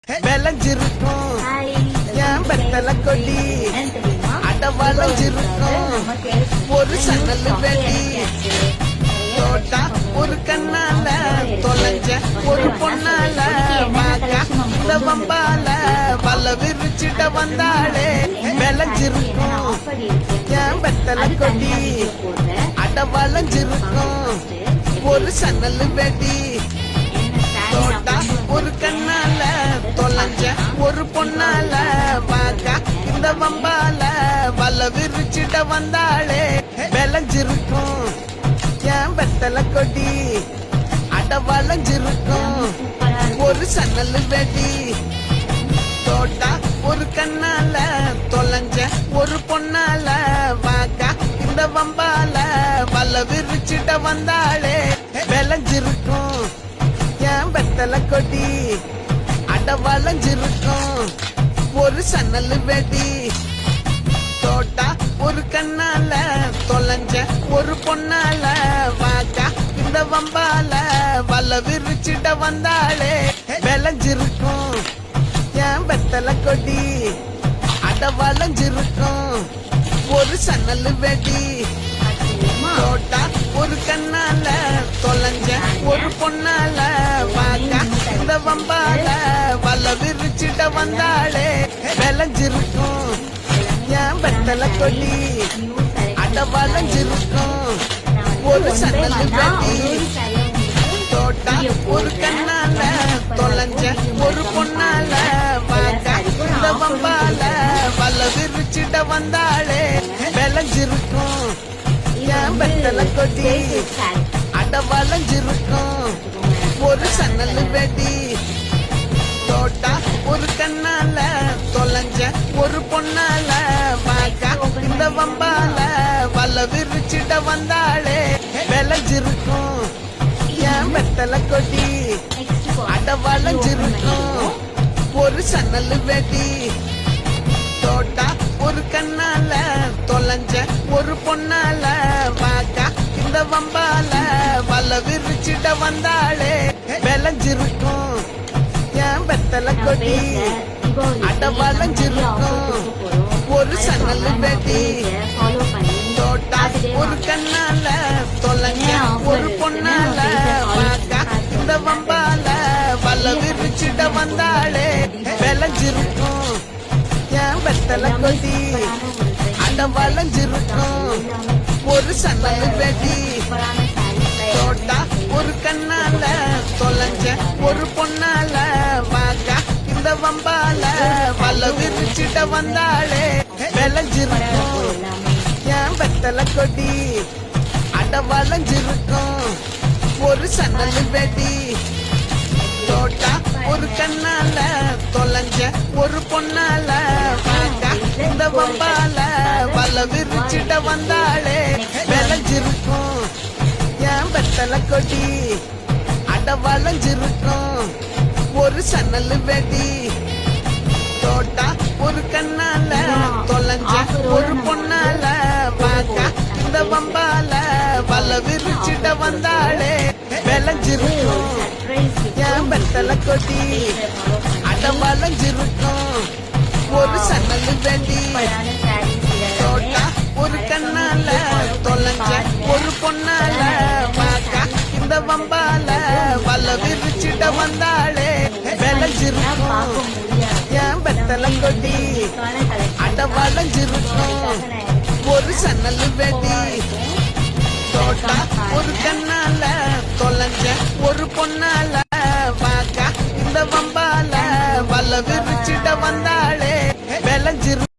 விளைஞ்சிருக்கும் என் வெத்தலை கொடி அட வளைஞ்சிருக்கும் ஒரு சன்னல் வெடி தோட்டா ஒரு கண்ணால தொலைஞ்ச ஒரு பொண்ணால வாக்கா இந்த வம்பால வல்ல விரிச்சிட்ட வந்தாளே விளைஞ்சிருக்கும் என் வெத்தலை கொடி அட வளைஞ்சிருக்கும் ஒரு சன்னல் வெடி தோட்டா ஒரு கண்ணால தொலைஞ்ச ஒரு பொண்ணால வாக்கா இந்த வம்பால வல்ல விரிச்சிட்ட வந்தாளே விளைஞ்சிருக்கும் என் வெத்தலை கொடி அட வளைஞ்சிருக்கும் ஒரு சன்னல் வெடி தோட்டா ஒரு கண்ணால தொலைஞ்ச ஒரு பொண்ணால வாக்கா இந்த வம்பால வல்ல விரிச்சிட்ட வந்தாளே விளைஞ்சிருக்கும் என் வெத்தலை கொடி அட வளைஞ்சிருக்கும் ஒரு சன்னல் வெடி தோட்டா ஒரு கண்ணால தொலைஞ்ச ஒரு பொண்ணால வாக்கா இந்த வம்பால வல்ல விரிச்சிட்ட வந்தாளே விளைஞ்சிருக்கும் என் வெத்தலை கொடி அட வளைஞ்சிருக்கும் ஒரு சன்னல் வெடி தோட்டா ஒரு கண்ணால தொலைஞ்ச ஒரு பொண்ணால வாக்கா இந்த வம்பால வல்ல விரிச்சிட்ட வந்தாளே விளைஞ்சிருக்கும் என் வெத்தலை கொடி அட வளைஞ்சிருக்கும் ஒரு சன்னல் வெடி தோட்டா ஒரு கண்ணால தொலைஞ்ச ஒரு பொண்ணால வாக்கா இந்த வம்பால வல்ல விரிச்சிட்ட வந்தாளே விளைஞ்சிருக்கும் என் வெத்தலை கொடி அட வளைஞ்சிருக்கும் ஒரு சன்னல் வெடி தோட்டா ஒரு கண்ணால தொலைஞ்ச ஒரு பொண்ணால வாக்கா இந்த வம்பால வல்ல விரிச்சிட்ட வந்தாளே விளைஞ்சிருக்கும் என் வெத்தலை கொடி அட வளைஞ்சிருக்கும் ஒரு சன்னல் வெடி தோட்டா ஒரு கண்ணால தொலைஞ்ச ஒரு பொண்ணால வாக்கா இந்த வம்பால வல்ல விரிச்சிட்ட வந்தாளே விளைஞ்சிருக்கும் என் வெத்தலை கொடி அட வளைஞ்சிருக்கும் ஒரு சன்னல் வெடி தோட்டா ஒரு கண்ணால தொலைஞ்ச ஒரு பொண்ணால வாக்கா இந்த வம்பால வல்ல விரிச்சிட்ட வந்தாளே விளைஞ்சிருக்கும் என் வெத்தலை கொடி அட வளைஞ்சிருக்கும் ஒரு சன்னல் வெடி தோட்டா ஒரு கண்ணால தொலைஞ்ச ஒரு பொண்ணால வாக்கா இந்த வம்பால வல்ல விரிச்சிட்ட வந்தாளே விளைஞ்சிருக்கும் என் வெத்தலை கொடி அட வளைஞ்சிருக்கும் ஒரு சன்னல் வெடி தோட்டா ஒரு கண்ணால தொலைஞ்ச ஒரு பொண்ணால வாக்கா இந்த வம்பால வல்ல விரிச்சிட்ட வந்தாளே விளைஞ்சிருக்கும் என் வெத்தலை கொடி அட வளைஞ்சிருக்கும் ஒரு சன்னல் வெடி தோட்டா ஒரு கண்ணால தொலைஞ்ச ஒரு பொண்ணால வாக்கா இந்த வம்பால வல்ல விரிச்சிட்ட வந்தாளே விளைஞ்சிருக்கும் என் வெத்தலை கொடி அட வளைஞ்சிருக்கும் ஒரு சன்னல் வெடி தோட்டா ஒரு கண்ணால தொலைஞ்ச ஒரு பொண்ணால வாக்கா இந்த வம்பால வல்ல விரிச்சிட்ட வந்தாளே விளைஞ்சிருக்கும் என் வெத்தலை கொடி அட வளைஞ்சிருக்கும் ஒரு சன்னல் வெடி தோட்டா ஒரு கண்ணால தொலைஞ்ச ஒரு பொண்ணால